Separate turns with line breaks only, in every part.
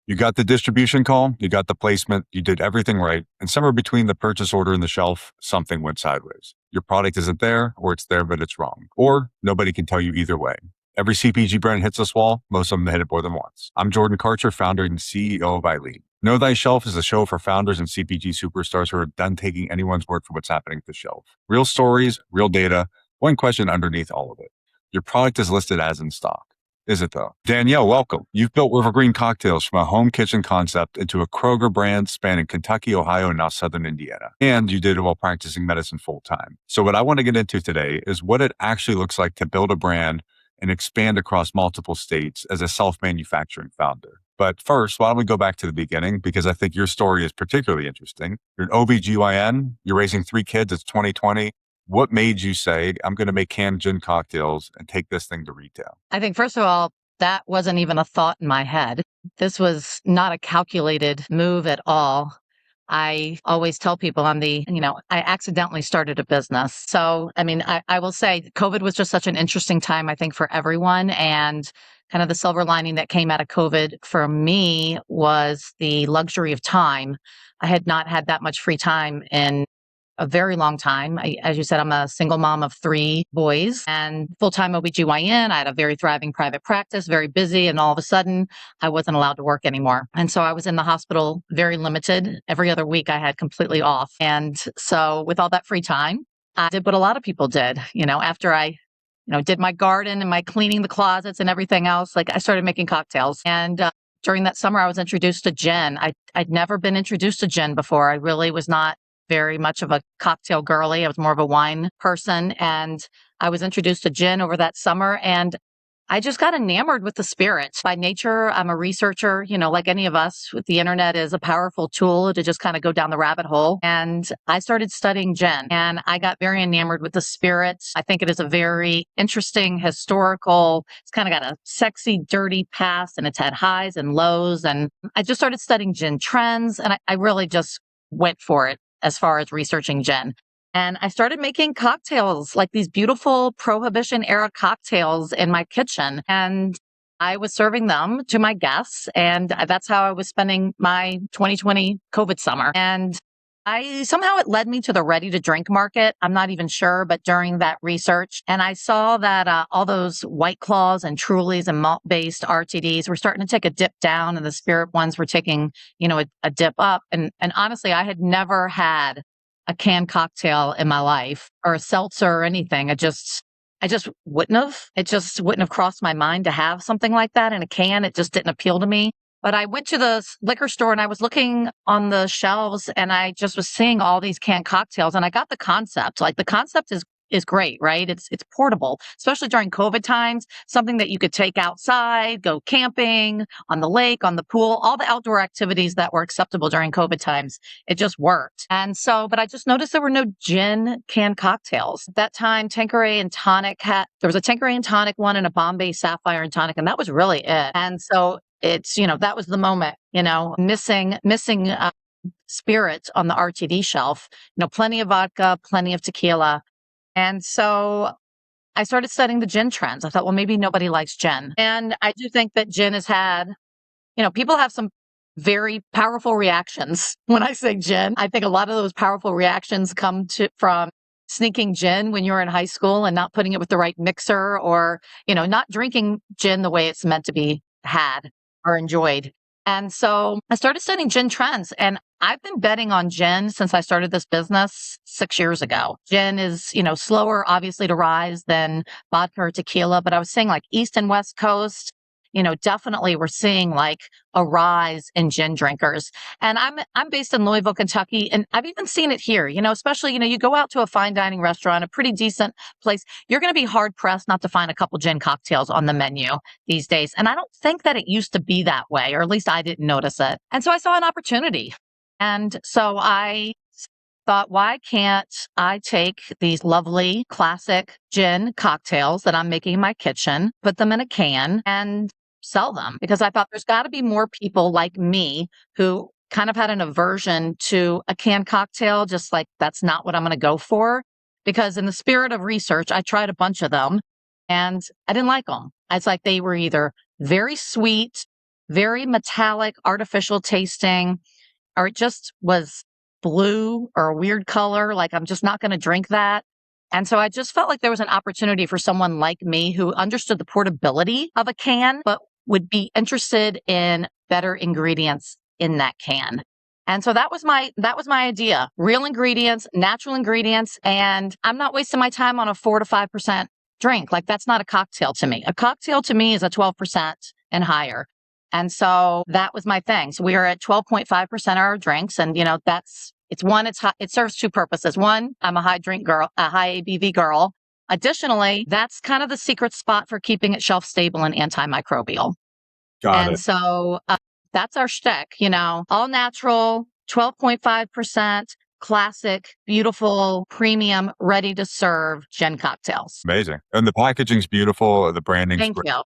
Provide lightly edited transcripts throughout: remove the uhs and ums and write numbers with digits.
You got the distribution call, you got the placement, you did everything right. And somewhere between the purchase order and the shelf, something went sideways. Your product isn't there, or it's there, but it's wrong. Or nobody can tell you either way. Every CPG brand hits this wall. Most of them hit it more than once. I'm Jordan Karcher, founder and CEO of Eileen. Know Thy Shelf is a show for founders and CPG superstars who are done taking anyone's word for what's happening at the shelf. Real stories, real data, one question underneath all of it. Your product is listed as in stock. Is it though? Danielle, welcome. You've built Rivergreen Cocktails from a home kitchen concept into a Kroger brand spanning Kentucky, Ohio, and now Southern Indiana. And you did it while practicing medicine full time. So what I want to get into today is what it actually looks like to build a brand and expand across multiple states as a self-manufacturing founder. But first, why don't we go back to the beginning? Because I think your story is particularly interesting. You're an OBGYN, you're raising 3 kids, it's 2020. What made you say, I'm going to make canned gin cocktails and take this thing to retail?
I think, first of all, that wasn't even a thought in my head. This was not a calculated move at all. I always tell people I accidentally started a business. So, I will say COVID was just such an interesting time, I think, for everyone. And kind of the silver lining that came out of COVID for me was the luxury of time. I had not had that much free time in a very long time. As you said, I'm a single mom of 3 boys and full-time OBGYN. I had a very thriving private practice, very busy. And all of a sudden, I wasn't allowed to work anymore. And so I was in the hospital very limited. Every other week I had completely off. And so with all that free time, I did what a lot of people did. After I did my garden and my cleaning the closets and everything else, like I started making cocktails. And during that summer, I was introduced to gin. I'd never been introduced to gin before. I really was not very much of a cocktail girly. I was more of a wine person. And I was introduced to gin over that summer. And I just got enamored with the spirit. By nature, I'm a researcher, like any of us. The internet is a powerful tool to just kind of go down the rabbit hole. And I started studying gin and I got very enamored with the spirit. I think it is a very interesting, historical, it's kind of got a sexy, dirty past and it's had highs and lows. And I just started studying gin trends and I really just went for it as far as researching gin. And I started making cocktails, like these beautiful Prohibition era cocktails in my kitchen. And I was serving them to my guests. And that's how I was spending my 2020 COVID summer. And somehow it led me to the ready to drink market. I'm not even sure, but during that research, and I saw that all those White Claws and Trulies and malt-based RTDs were starting to take a dip down, and the spirit ones were taking, a dip up. And honestly, I had never had a canned cocktail in my life or a seltzer or anything. I just wouldn't have. It just wouldn't have crossed my mind to have something like that in a can. It just didn't appeal to me. But I went to the liquor store and I was looking on the shelves and I just was seeing all these canned cocktails and I got the concept. Like the concept is great, right? It's portable, especially during COVID times, something that you could take outside, go camping, on the lake, on the pool, all the outdoor activities that were acceptable during COVID times. It just worked. And so, but I just noticed there were no gin canned cocktails. At that time, Tanqueray and Tonic there was a Tanqueray and Tonic one and a Bombay Sapphire and Tonic, and that was really it. And so it's, that was the moment, missing spirits on the RTD shelf, plenty of vodka, plenty of tequila. And so I started studying the gin trends. I thought, well, maybe nobody likes gin. And I do think that gin has had, people have some very powerful reactions when I say gin. I think a lot of those powerful reactions come from sneaking gin when you're in high school and not putting it with the right mixer or, not drinking gin the way it's meant to be had or enjoyed. And so I started studying gin trends and I've been betting on gin since I started this business 6 years ago. Gin is, slower obviously to rise than vodka or tequila, but I was saying like East and West Coast, definitely we're seeing like a rise in gin drinkers. And I'm based in Louisville, Kentucky, and I've even seen it here, especially, you go out to a fine dining restaurant, a pretty decent place, you're going to be hard pressed not to find a couple gin cocktails on the menu these days. And I don't think that it used to be that way, or at least I didn't notice it. And so I saw an opportunity. And so I thought, why can't I take these lovely classic gin cocktails that I'm making in my kitchen, put them in a can and sell them? Because I thought there's got to be more people like me who kind of had an aversion to a canned cocktail, just like that's not what I'm going to go for. Because in the spirit of research, I tried a bunch of them and I didn't like them. It's like they were either very sweet very metallic, artificial tasting, or it just was blue or a weird color. Like, I'm just not going to drink that. And so I just felt like there was an opportunity for someone like me who understood the portability of a can, but would be interested in better ingredients in that can. And so that was my idea. Real ingredients, natural ingredients, and I'm not wasting my time on a 4 to 5% drink. Like, that's not a cocktail to me. A cocktail to me is a 12% and higher. And so that was my thing. So we are at 12.5% of our drinks. And, it serves two purposes. One, I'm a high drink girl, a high ABV girl. Additionally, that's kind of the secret spot for keeping it shelf stable and antimicrobial.
Got
And
it.
so that's our shtick, all natural, 12.5%, classic, beautiful, premium, ready to serve gin cocktails.
Amazing. And the packaging's beautiful. The branding's
Thank
great.
you.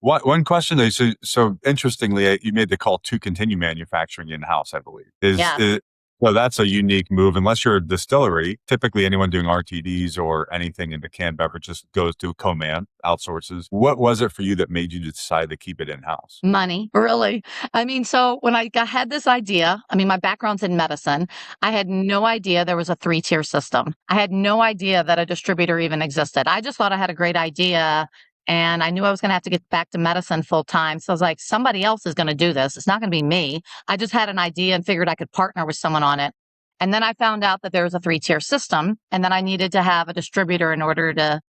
One question though, so interestingly, you made the call to continue manufacturing in-house, I believe.
Yes.
So that's a unique move. Unless you're a distillery, typically anyone doing RTDs or anything in the canned beverages goes to co-man, outsources. What was it for you that made you decide to keep it in-house?
Money, really. I mean, so when had this idea, my background's in medicine. I had no idea there was a 3-tier system. I had no idea that a distributor even existed. I just thought I had a great idea, and I knew I was going to have to get back to medicine full time. So I was like, somebody else is going to do this. It's not going to be me. I just had an idea and figured I could partner with someone on it. And then I found out that there was a 3-tier system, and then I needed to have a distributor in order to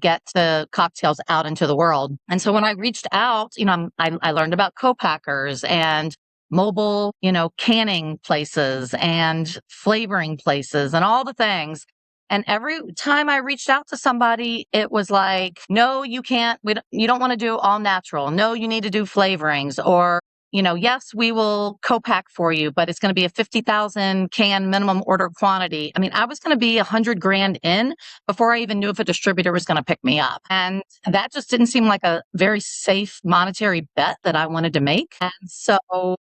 get the cocktails out into the world. And so when I reached out, I learned about co-packers and mobile, canning places and flavoring places and all the things. And every time I reached out to somebody, it was like, no, you can't, you don't want to do all natural. No, you need to do flavorings, or yes, we will co-pack for you, but it's going to be a 50,000 can minimum order quantity. I was going to be $100,000 in before I even knew if a distributor was going to pick me up. And that just didn't seem like a very safe monetary bet that I wanted to make. And so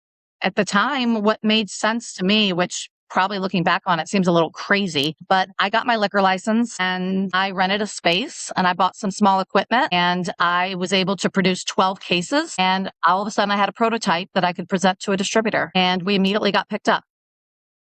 at the time, what made sense to me, which probably looking back on it seems a little crazy, but I got my liquor license and I rented a space and I bought some small equipment and I was able to produce 12 cases. And all of a sudden I had a prototype that I could present to a distributor, and we immediately got picked up.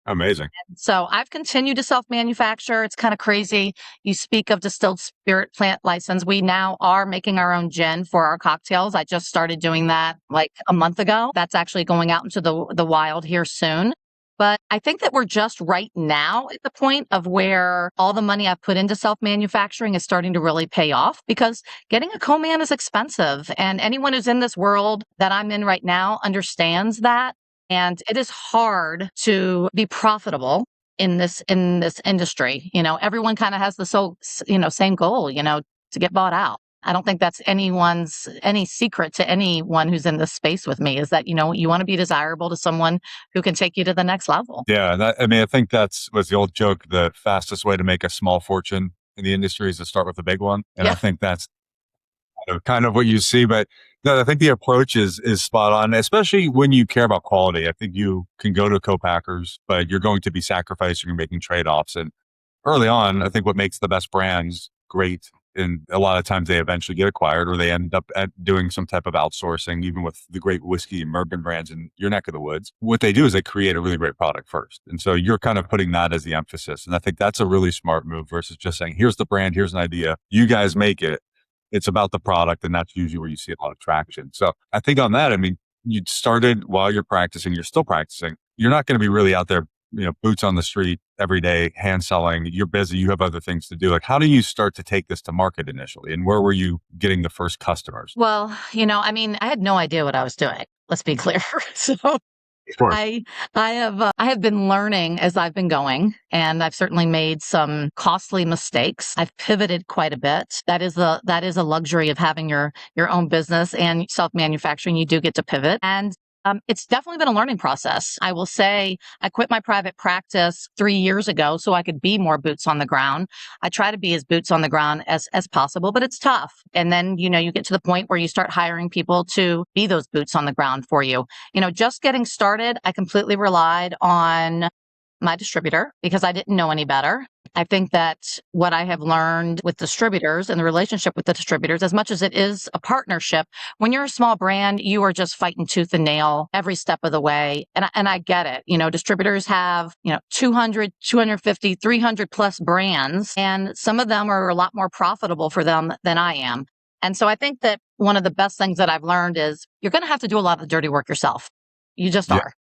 Amazing.
So I've continued to self-manufacture. It's kind of crazy. You speak of distilled spirit plant license. We now are making our own gin for our cocktails. I just started doing that like a month ago. That's actually going out into the wild here soon. But I think that we're just right now at the point of where all the money I've put into self-manufacturing is starting to really pay off, because getting a co-man is expensive. And anyone who's in this world that I'm in right now understands that. And it is hard to be profitable in this industry. Everyone kind of has the same goal, to get bought out. I don't think that's any secret to anyone who's in this space with me, is that, you want to be desirable to someone who can take you to the next level.
Yeah. I think was the old joke. The fastest way to make a small fortune in the industry is to start with a big one. And
Yeah.
I think that's kind of what you see. But no, I think the approach is spot on, especially when you care about quality. I think you can go to co-packers, but you're going to be sacrificing, you're making trade-offs. And early on, I think what makes the best brands great, and a lot of times they eventually get acquired or they end up doing some type of outsourcing, even with the great whiskey and bourbon brands in your neck of the woods. What they do is they create a really great product first. And so you're kind of putting that as the emphasis. And I think that's a really smart move versus just saying, here's the brand, here's an idea, you guys make it. It's about the product, and that's usually where you see a lot of traction. So I think on that, you started while you're practicing, you're still practicing. You're not going to be really out there, boots on the street every day, hand selling. You're busy. You have other things to do. Like, how do you start to take this to market initially? And where were you getting the first customers?
Well, I had no idea what I was doing. Let's be clear. So
Of course.
I have been learning as I've been going, and I've certainly made some costly mistakes. I've pivoted quite a bit. That is a luxury of having your own business and self-manufacturing. You do get to pivot, and it's definitely been a learning process. I will say I quit my private practice 3 years ago so I could be more boots on the ground. I try to be as boots on the ground as possible, but it's tough. And then, you get to the point where you start hiring people to be those boots on the ground for you. Just getting started, I completely relied on my distributor because I didn't know any better. I think that what I have learned with distributors and the relationship with the distributors, as much as it is a partnership, when you're a small brand, you are just fighting tooth and nail every step of the way. And I get it. Distributors have, 200, 250, 300 plus brands, and some of them are a lot more profitable for them than I am. And so I think that one of the best things that I've learned is you're going to have to do a lot of the dirty work yourself. You just
Yeah.
are.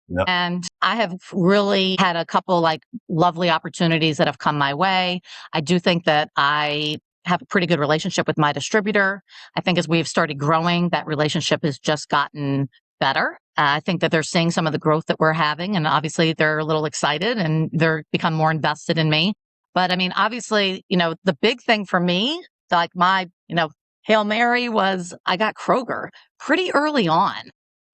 Yeah.
And I have really had a couple lovely opportunities that have come my way. I do think that I have a pretty good relationship with my distributor. I think as we've started growing, that relationship has just gotten better. I think that they're seeing some of the growth that we're having, and obviously they're a little excited and they're become more invested in me. But I mean, obviously, the big thing for me, like my, Hail Mary was I got Kroger pretty early on.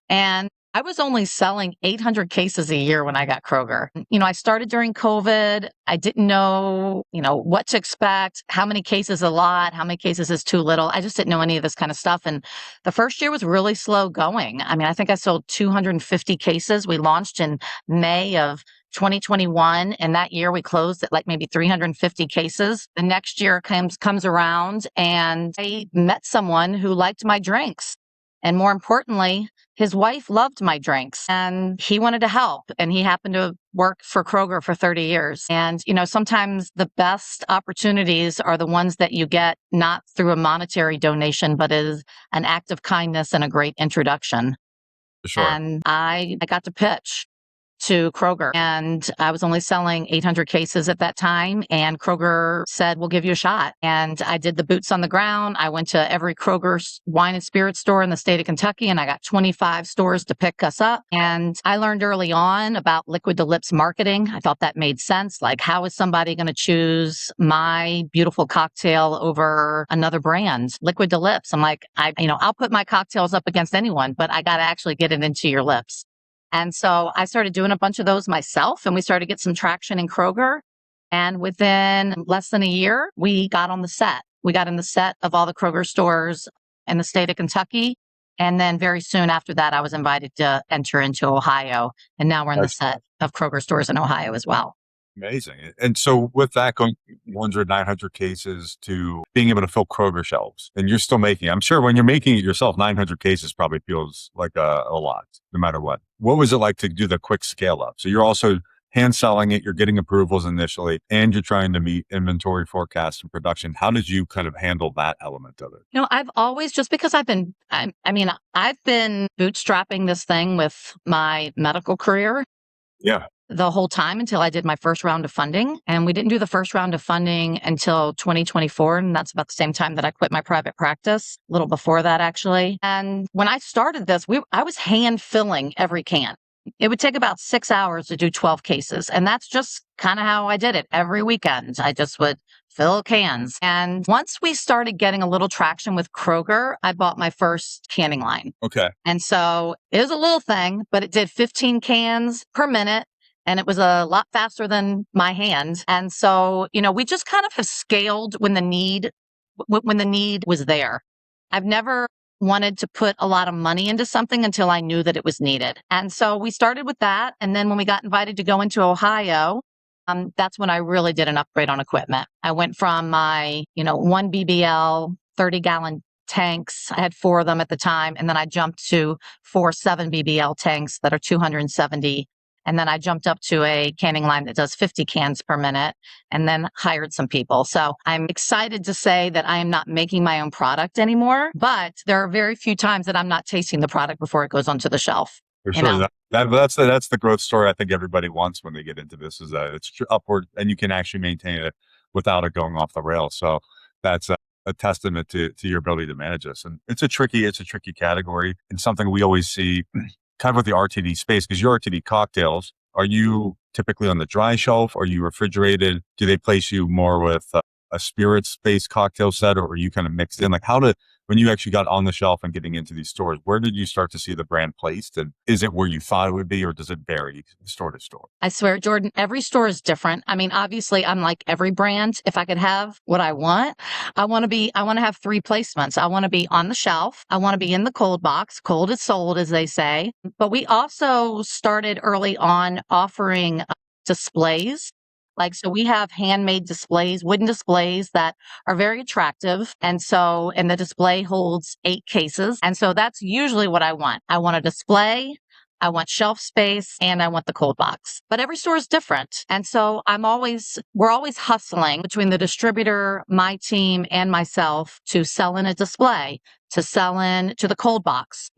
And I was only selling 800 cases a year when I got Kroger. I started during COVID. I didn't know, what to expect, how many cases is a lot, how many cases is too little. I just didn't know any of this kind of stuff. And the first year was really slow going. I mean, I think I sold 250 cases. We launched in May of 2021. And that year we closed at maybe 350 cases. The next year comes around and I met someone who liked my drinks. And more importantly, his wife loved my drinks and he wanted to help. And he happened to work for Kroger for 30 years. And, sometimes the best opportunities are the ones that you get not through a monetary donation, but as an act of kindness and a great introduction.
For sure.
And I got to pitch to Kroger, and I was only selling 800 cases at that time. And Kroger said, we'll give you a shot. And I did the boots on the ground. I went to every Kroger wine and spirit store in the state of Kentucky, and I got 25 stores to pick us up. And I learned early on about liquid to lips marketing. I thought that made sense. Like, how is somebody going to choose my beautiful cocktail over another brand? Liquid to lips. I'm like, I'll put my cocktails up against anyone, but I got to actually get it into your lips. And so I started doing a bunch of those myself, and we started to get some traction in Kroger. And within less than a year, we got on the set. We got in the set of all the Kroger stores in the state of Kentucky. And then very soon after that, I was invited to enter into Ohio. And now we're in the set of Kroger stores in Ohio as well.
Amazing. And so with that going 100, 900 cases to being able to fill Kroger shelves, and you're still making it. I'm sure when you're making it yourself, 900 cases probably feels like a lot, no matter what. What was it like to do the quick scale up? So you're also hand selling it, you're getting approvals initially, and you're trying to meet inventory forecasts and production. How did you kind of handle that element of it?
I've always, just because I've been bootstrapping this thing with my medical career.
Yeah.
The whole time until I did my first round of funding. And we didn't do the first round of funding until 2024. And that's about the same time that I quit my private practice, a little before that, actually. And when I started this, I was hand filling every can. It would take about 6 hours to do 12 cases. And that's just kind of how I did it every weekend. I just would fill cans. And once we started getting a little traction with Kroger, I bought my first canning line.
Okay.
And so it was a little thing, but it did 15 cans per minute. And it was a lot faster than my hand. And so, we just kind of have scaled when the need was there. I've never wanted to put a lot of money into something until I knew that it was needed. And so we started with that. And then when we got invited to go into Ohio, that's when I really did an upgrade on equipment. I went from my, one BBL, 30-gallon tanks. I had 4 of them at the time. And then I jumped to 4 7 BBL tanks that are 270. And then I jumped up to a canning line that does 50 cans per minute, and then hired some people. So I'm excited to say that I am not making my own product anymore, but there are very few times that I'm not tasting the product before it goes onto the shelf.
For sure. That's the growth story I think everybody wants when they get into this, is that it's upward and you can actually maintain it without it going off the rails. So that's a testament to your ability to manage this. And it's a tricky category, and something we always see kind of with the RTD space, because your RTD cocktails, are you typically on the dry shelf? Are you refrigerated? Do they place you more with a spirits-based cocktail set, or are you kind of mixed in? Like, when you actually got on the shelf and getting into these stores, where did you start to see the brand placed? And is it where you thought it would be, or does it vary store to store?
I swear, Jordan, every store is different. I mean, obviously, I'm like every brand. If I could have what I want to have 3 placements. I want to be on the shelf. I want to be in the cold box. Cold is sold, as they say. But we also started early on offering displays. So we have handmade displays, wooden displays that are very attractive. And the display holds 8 cases. And so that's usually what I want. I want a display, I want shelf space, and I want the cold box. But every store is different. And so we're always hustling between the distributor, my team, and myself to sell in a display, to sell in to the cold box.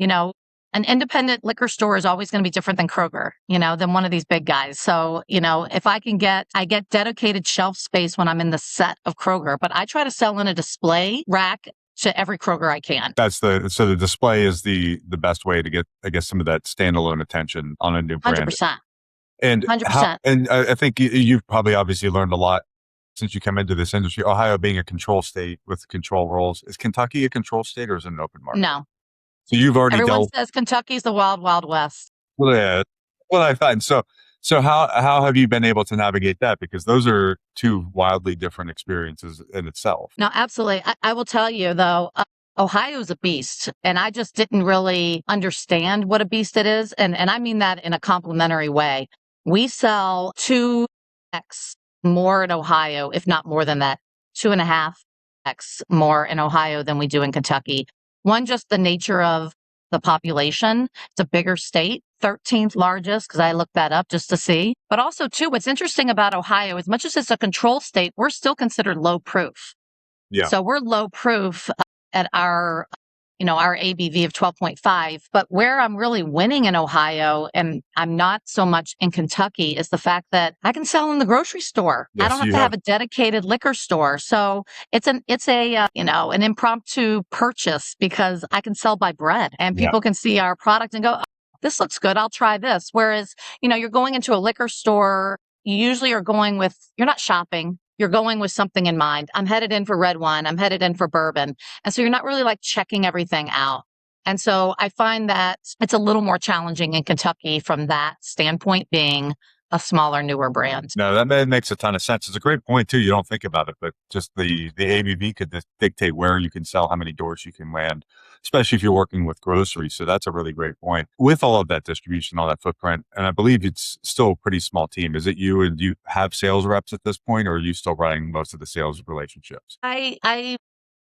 An independent liquor store is always going to be different than Kroger, than one of these big guys. So, if I get dedicated shelf space when I'm in the set of Kroger, but I try to sell in a display rack to every Kroger I can.
So the display is the best way to get, I guess, some of that standalone attention on a new brand.
100%.
And
100%.
I think you've probably obviously learned a lot since you come into this industry. Ohio being a control state with control rules. Is Kentucky a control state or is it an open market?
No.
So you've already
Everyone says Kentucky's the wild, wild west.
Well, yeah. Well, I find so how have you been able to navigate that? Because those are two wildly different experiences in itself.
No, absolutely. I will tell you though, Ohio's a beast, and I just didn't really understand what a beast it is, and I mean that in a complimentary way. We sell 2x more in Ohio, if not more than that, 2.5x more in Ohio than we do in Kentucky. One, just the nature of the population. It's a bigger state, 13th largest, because I looked that up just to see. But also, too, what's interesting about Ohio, as much as it's a control state, we're still considered low proof.
Yeah.
So we're low proof at our ABV of 12.5. But where I'm really winning in Ohio, and I'm not so much in Kentucky, is the fact that I can sell in the grocery store.
Yes,
I don't have to have a dedicated liquor store. So it's an impromptu purchase because I can sell by bread and people can see our product and go, oh, this looks good. I'll try this. Whereas, you're going into a liquor store, you usually are you're not shopping. You're going with something in mind. I'm headed in for red wine. I'm headed in for bourbon. And so you're not really checking everything out. And so I find that it's a little more challenging in Kentucky from that standpoint, being a smaller, newer brand.
No, that makes a ton of sense. It's a great point too. You don't think about it, but just the ABV could dictate where you can sell, how many doors you can land, especially if you're working with groceries. So that's a really great point. With all of that distribution, all that footprint, and I believe it's still a pretty small team. Is it you, and do you have sales reps at this point, or are you still running most of the sales relationships?
I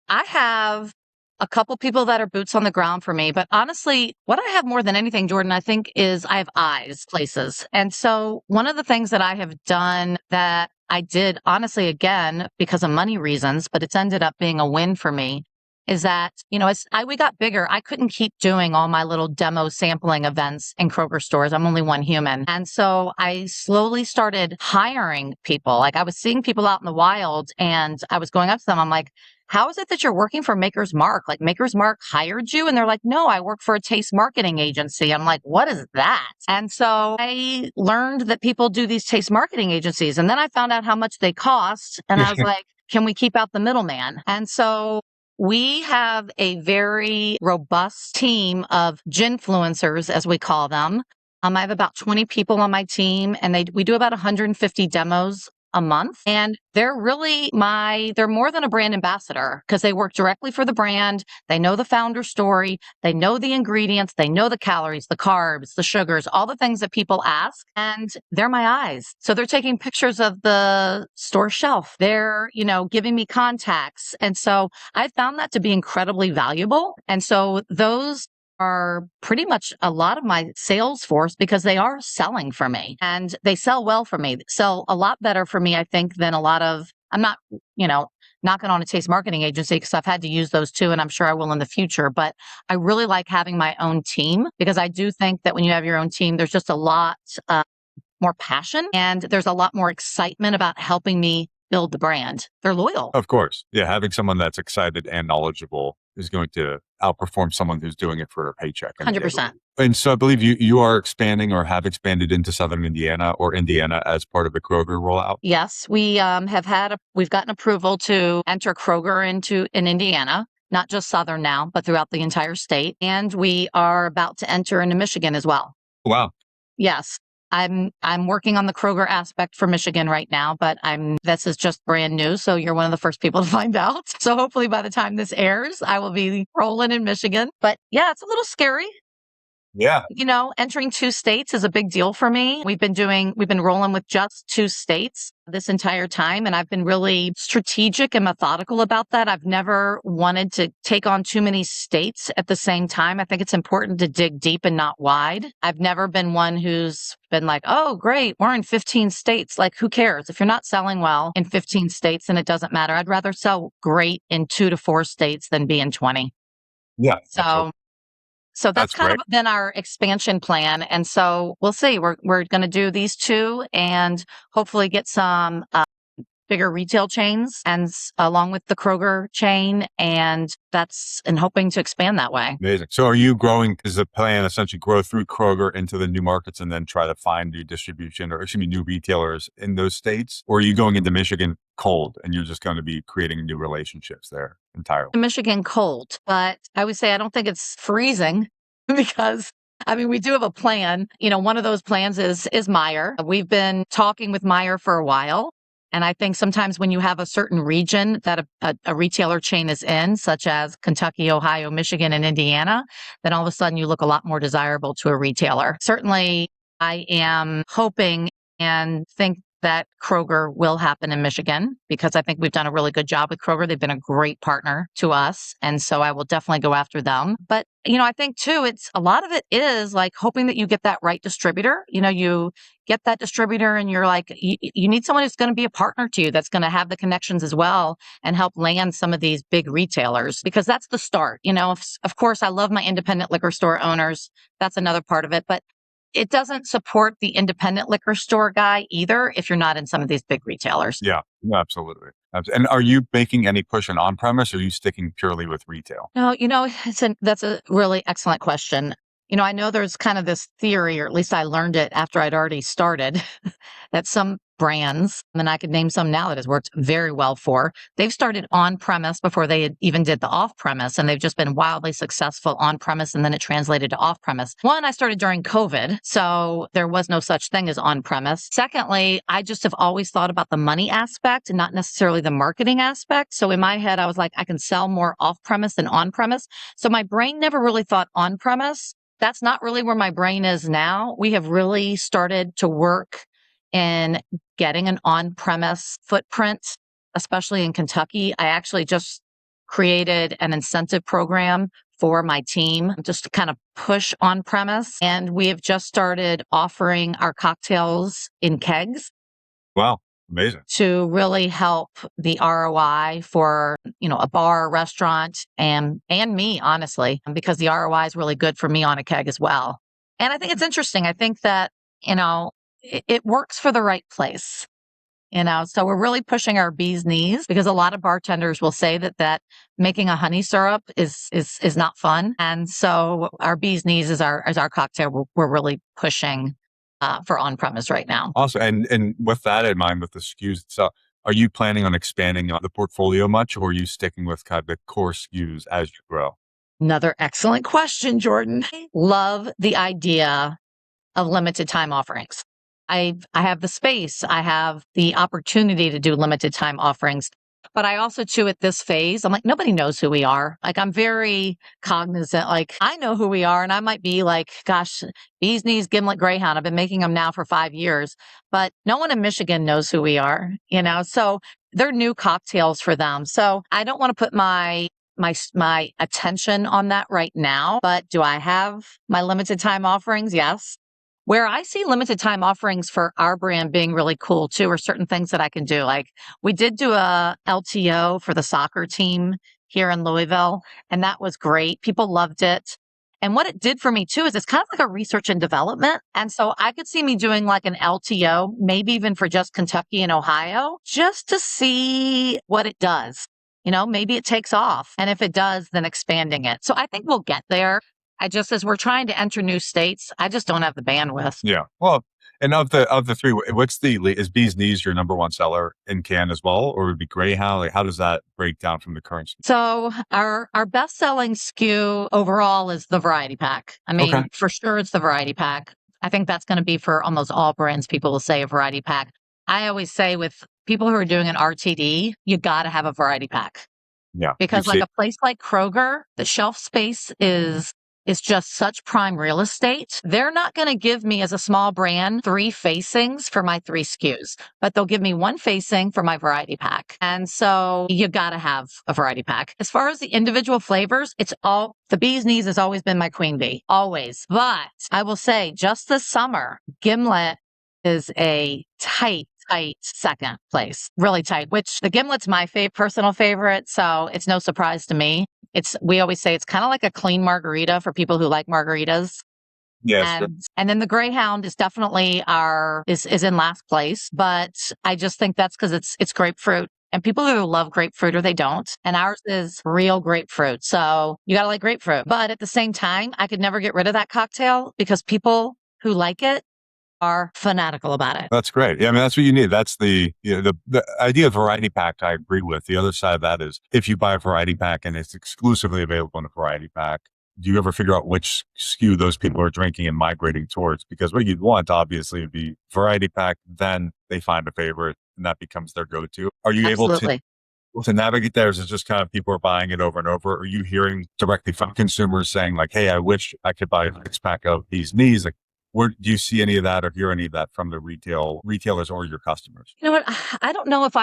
have a couple people that are boots on the ground for me, but honestly, what I have more than anything, Jordan, I think is I have eyes places. And so one of the things that I have done that I did honestly, again, because of money reasons, but it's ended up being a win for me, is that, as we got bigger, I couldn't keep doing all my little demo sampling events in Kroger stores. I'm only one human. And so I slowly started hiring people. I was seeing people out in the wild and I was going up to them. I'm like, how is it that you're working for Maker's Mark? Maker's Mark hired you? And they're like, no, I work for a taste marketing agency. I'm like, what is that? And so I learned that people do these taste marketing agencies. And then I found out how much they cost. And I was like, can we keep out the middleman? And so we have a very robust team of ginfluencers, as we call them. I have about 20 people on my team, and we do about 150 demos a month. And they're really they're more than a brand ambassador because they work directly for the brand. They know the founder story. They know the ingredients. They know the calories, the carbs, the sugars, all the things that people ask. And they're my eyes. So they're taking pictures of the store shelf. They're, giving me contacts. And so I found that to be incredibly valuable. And so those are pretty much a lot of my sales force because they are selling for me and they sell well for me, sell a lot better for me, I think, than a lot of, I'm not, knocking on a taste marketing agency because I've had to use those too. And I'm sure I will in the future, but I really like having my own team because I do think that when you have your own team, there's just a lot more passion and there's a lot more excitement about helping me build the brand. They're loyal.
Of course. Yeah. Having someone that's excited and knowledgeable is going to outperform someone who's doing it for a paycheck.
100%.
And so I believe you are expanding or have expanded into Southern Indiana or Indiana as part of the Kroger rollout.
Yes, we we've gotten approval to enter Kroger in Indiana, not just Southern now, but throughout the entire state. And we are about to enter into Michigan as well.
Wow.
Yes. I'm working on the Kroger aspect for Michigan right now, but this is just brand new. So you're one of the first people to find out. So hopefully by the time this airs, I will be rolling in Michigan. But yeah, it's a little scary.
Yeah.
Entering 2 states is a big deal for me. We've been rolling with just 2 states this entire time, and I've been really strategic and methodical about that. I've never wanted to take on too many states at the same time. I think it's important to dig deep and not wide. I've never been one who's been like, "Oh, great, we're in 15 states." Like, who cares? If you're not selling well in 15 states, then it doesn't matter. I'd rather sell great in 2 to 4 states than be in 20.
Yeah.
So so that's
That's
kind
great.
of been our expansion plan, and so we'll see. We're gonna do these 2 and hopefully get some, bigger retail chains along with the Kroger chain, and hoping to expand that way.
Amazing. So are you growing, is the plan essentially grow through Kroger into the new markets and then try to find new distribution or excuse me, new retailers in those states? Or are you going into Michigan cold and you're just going to be creating new relationships there entirely?
Michigan cold, but I would say I don't think it's freezing because I mean, we do have a plan. One of those plans is Meyer. We've been talking with Meyer for a while. And I think sometimes when you have a certain region that a retailer chain is in, such as Kentucky, Ohio, Michigan, and Indiana, then all of a sudden you look a lot more desirable to a retailer. Certainly, I am hoping and think that Kroger will happen in Michigan because I think we've done a really good job with Kroger. They've been a great partner to us. And so I will definitely go after them. But, I think too, it's a lot of it is like hoping that you get that right distributor. You get that distributor and you're like, you need someone who's going to be a partner to you that's going to have the connections as well and help land some of these big retailers because that's the start. Of course, I love my independent liquor store owners. That's another part of it. But it doesn't support the independent liquor store guy either if you're not in some of these big retailers.
Yeah, absolutely. And are you making any push on premise or are you sticking purely with retail?
No, that's a really excellent question. I know there's kind of this theory, or at least I learned it after I'd already started, that some brands, and I could name some now that has worked very well for, they've started on premise before they even did the off premise, and they've just been wildly successful on premise, and then it translated to off premise. One, I started during COVID, so there was no such thing as on premise. Secondly, I just have always thought about the money aspect and not necessarily the marketing aspect. So in my head, I was like, I can sell more off premise than on premise. So my brain never really thought on premise. That's not really where my brain is now. We have really started to work in getting an on-premise footprint, especially in Kentucky. I actually just created an incentive program for my team just to kind of push on-premise. And we have just started offering our cocktails in kegs
Wow, amazing.
to really help the ROI for, a bar, restaurant, and me, honestly, because the ROI is really good for me on a keg as well. And I think it's interesting. I think that, it works for the right place. So we're really pushing our bee's knees because a lot of bartenders will say that making a honey syrup is not fun. And so our bee's knees is our cocktail. We're really pushing for on premise right now.
Also, and with that in mind, with the SKUs itself, are you planning on expanding the portfolio much, or are you sticking with kind of the core SKUs as you grow?
Another excellent question, Jordan. Love the idea of limited time offerings. I have the space. I have the opportunity to do limited time offerings. But I also too at this phase, I'm like, nobody knows who we are. Like I'm very cognizant, like I know who we are and I might be like, gosh, Bees Knees Gimlet Greyhound. I've been making them now for 5 years, but no one in Michigan knows who we are, so they're new cocktails for them. So I don't want to put my attention on that right now, but do I have my limited time offerings? Yes. Where I see limited time offerings for our brand being really cool too are certain things that I can do. Like we did do a LTO for the soccer team here in Louisville, and that was great. People loved it. And what it did for me too is it's kind of like a research and development. And so I could see me doing like an LTO, maybe even for just Kentucky and Ohio, just to see what it does. Maybe it takes off. And if it does, then expanding it. So I think we'll get there. As we're trying to enter new states, I just don't have the bandwidth.
Yeah. Well, and of the three, is Bee's Knees your number one seller in can as well, or would it be Greyhound? Like, how does that break down from the current?
So our best selling SKU overall is the variety pack. I mean,
Okay.
for sure it's the variety pack. I think that's going to be for almost all brands. People will say a variety pack. I always say with people who are doing an RTD, you got to have a variety pack
Yeah.
because like a place like Kroger, the shelf space is is just such prime real estate. They're not going to give me, as a small brand, 3 facings for my 3 SKUs, but they'll give me 1 facing for my variety pack. And so you got to have a variety pack. As far as the individual flavors, it's all the bee's knees has always been my queen bee, always. But I will say, just this summer, Gimlet is a tight second place, really tight, which the Gimlet's my personal favorite. So it's no surprise to me. We always say it's kind of like a clean margarita for people who like margaritas.
Yes.
And then the Greyhound is definitely is in last place, but I just think that's because it's grapefruit. And people either love grapefruit or they don't. And ours is real grapefruit. So you got to like grapefruit. But at the same time, I could never get rid of that cocktail because people who like it are fanatical about it.
That's great. Yeah, I mean, that's what you need. That's the idea of variety pack. I agree with. The other side of that is if you buy a variety pack and it's exclusively available in a variety pack, do you ever figure out which SKU those people are drinking and migrating towards? Because what you'd want, obviously, would be variety pack. Then they find a favorite and that becomes their go-to. Are you
Absolutely.
able to navigate there? Is it just kind of people are buying it over and over? Are you hearing directly from consumers saying like, hey, I wish I could buy a 6-pack of these knees? Like, where do you see any of that or hear any of that from the retailers or your customers?
You know what? I don't know if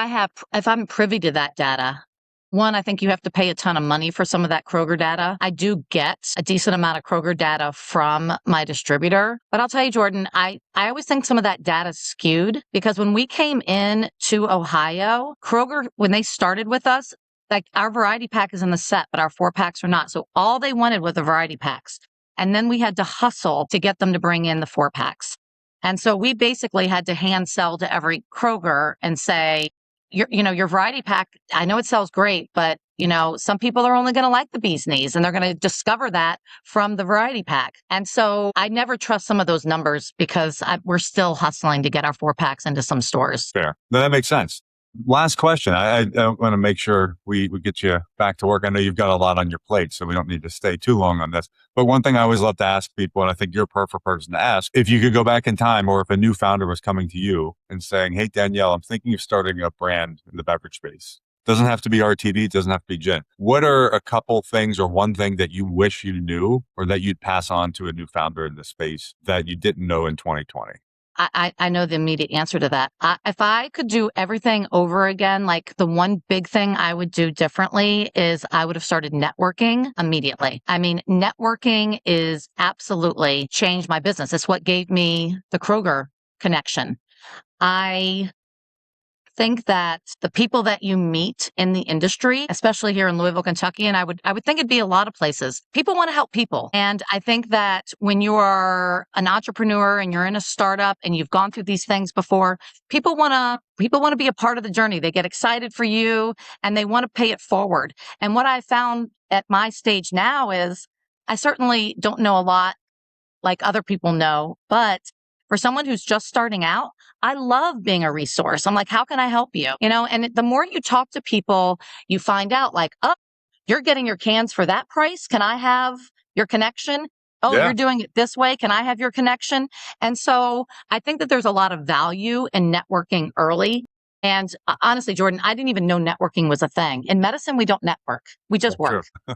I'm privy to that data. One, I think you have to pay a ton of money for some of that Kroger data. I do get a decent amount of Kroger data from my distributor. But I'll tell you, Jordan, I always think some of that data is skewed because when we came in to Ohio, Kroger, when they started with us, like our variety pack is in the set, but our 4-packs are not. So all they wanted was the variety packs. And then we had to hustle to get them to bring in the 4-packs. And so we basically had to hand sell to every Kroger and say, your variety pack, I know it sells great, but some people are only going to like the bee's knees and they're going to discover that from the variety pack. And so I never trust some of those numbers because we're still hustling to get our 4-packs into some stores.
Fair. No, that makes sense. Last question. I want to make sure we get you back to work. I know you've got a lot on your plate, so we don't need to stay too long on this. But one thing I always love to ask people, and I think you're a perfect person to ask, if you could go back in time or if a new founder was coming to you and saying, hey, Danielle, I'm thinking of starting a brand in the beverage space. Doesn't have to be RTD. It doesn't have to be gin. What are a couple things or one thing that you wish you knew or that you'd pass on to a new founder in the space that you didn't know in 2020?
I know the immediate answer to that. If I could do everything over again, like the one big thing I would do differently is I would have started networking immediately. I mean, networking is absolutely changed my business. It's what gave me the Kroger connection. I think that the people that you meet in the industry, especially here in Louisville, Kentucky, and I would think it'd be a lot of places, people want to help people. And I think that when you are an entrepreneur and you're in a startup and you've gone through these things before, people want to be a part of the journey. They get excited for you and they want to pay it forward. And what I found at my stage now is I certainly don't know a lot like other people know, but for someone who's just starting out, I love being a resource. I'm like, how can I help you? And the more you talk to people, you find out like, oh, you're getting your cans for that price. Can I have your connection? Oh,
Yeah.
You're doing it this way. Can I have your connection? And so I think that there's a lot of value in networking early. And honestly, Jordan, I didn't even know networking was a thing. In medicine, we don't network. We just work.
Sure.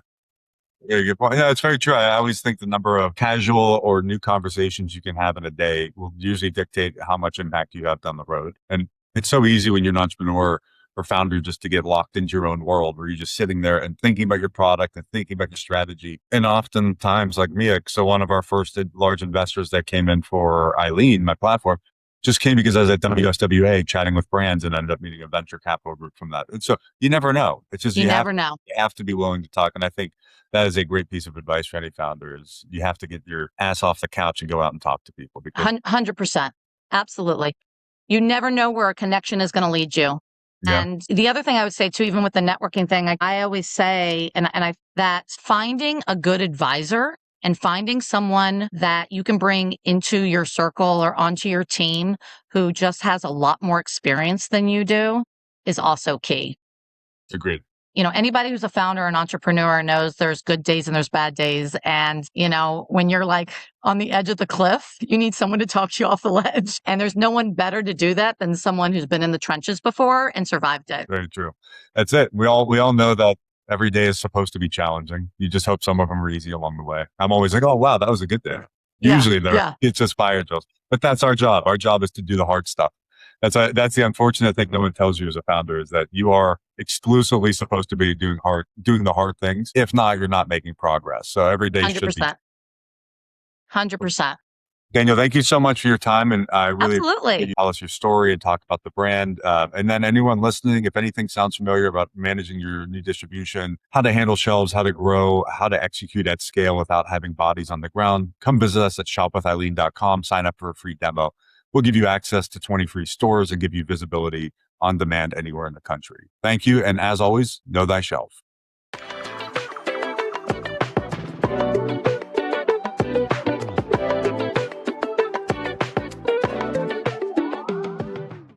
Yeah, good point. Yeah, it's very true. I always think the number of casual or new conversations you can have in a day will usually dictate how much impact you have down the road. And it's so easy when you're an entrepreneur or founder just to get locked into your own world where you're just sitting there and thinking about your product and thinking about your strategy. And oftentimes, like me, so one of our first large investors that came in for Eileen, my platform, just came because I was at WSWA chatting with brands and ended up meeting a venture capital group from that. And so you never know. It's just
You never know.
You have to be willing to talk. And I think that is a great piece of advice for any founder is you have to get your ass off the couch and go out and talk to people. Because
100%. Absolutely. You never know where a connection is going to lead you.
Yeah.
And the other thing I would say too, even with the networking thing, I always say, that finding a good advisor and finding someone that you can bring into your circle or onto your team who just has a lot more experience than you do is also key.
Agreed.
Anybody who's a founder or an entrepreneur knows there's good days and there's bad days. And, when you're like on the edge of the cliff, you need someone to talk you off the ledge. And there's no one better to do that than someone who's been in the trenches before and survived it.
Very true. That's it. We all know that Every day is supposed to be challenging. You just hope some of them are easy along the way. I'm always like, oh, wow, that was a good day.
Yeah.
Usually
Yeah.
it's just fire drills, but that's our job. Our job is to do the hard stuff. That's the unfortunate thing no one tells you as a founder is that you are exclusively supposed to be doing the hard things. If not, you're not making progress. So every day should be.
100%. 100%.
Daniel, thank you so much for your time. And I really appreciate
Absolutely.
you tell us your story and talk about the brand. And then anyone listening, if anything sounds familiar about managing your new distribution, how to handle shelves, how to grow, how to execute at scale without having bodies on the ground, come visit us at shopwitheileen.com, sign up for a free demo. We'll give you access to 20 free stores and give you visibility on demand anywhere in the country. Thank you. And as always, know thy shelf.